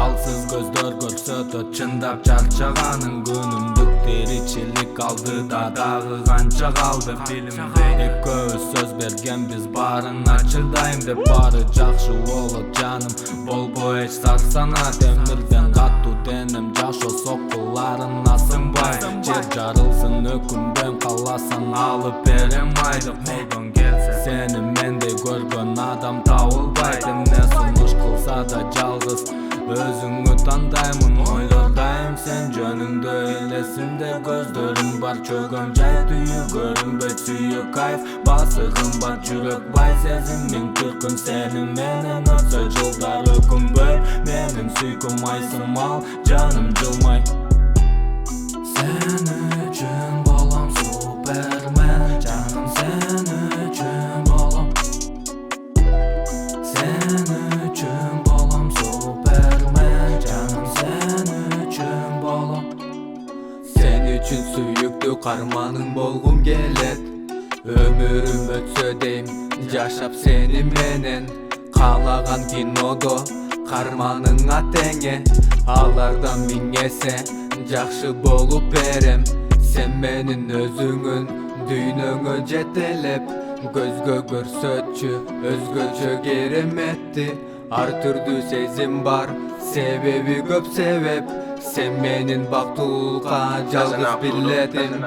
Алсыз көздөр көрсөтөт чындап чарчаганын күнүмдүк тиричилик алдыда дагы канча калды билимде экөөбүз сөз бергенбиз баарына чыдайм деп баары жакшы болот жаным болбой эч сарсана темирден каттуу денем жашоо соккуларына сыңбай жер жарылсын өкүнбөйм кааласаң алып берем айды колдон келсе сени мендей көргөн адам табылбайт эмне сунуш кылса да жалгыз өзүңү тандаймын ойлодайм сен жөнүндө элесимде көздөрүң бар чөгөм жай түйүү көрүнбөйт сүйүү кайф басыгым бар жүрөк бай сезимиң түркүн сени менен өтсө жылдар өкүнбөй менин сүйкүм айсымал жаным жылмай сен үчүн болом супермен жаным сен үчүн болом сен үчүн болом супермен жаным сен үчүн болом сен үчүн сүйүктүү карманың болгум келет өмүрүм өтсө дейм жашап сени менен каалаган кинодо карманыңа теңе алардан миң эсе жакшы болуп берем сен менин өзүңүн дүйнөңө жетелеп көзгө көрсөтчү өзгөчө кереметти ар түрдүү сезим бар себеби көп себеп сен менин бактылыкка жалгыз билетим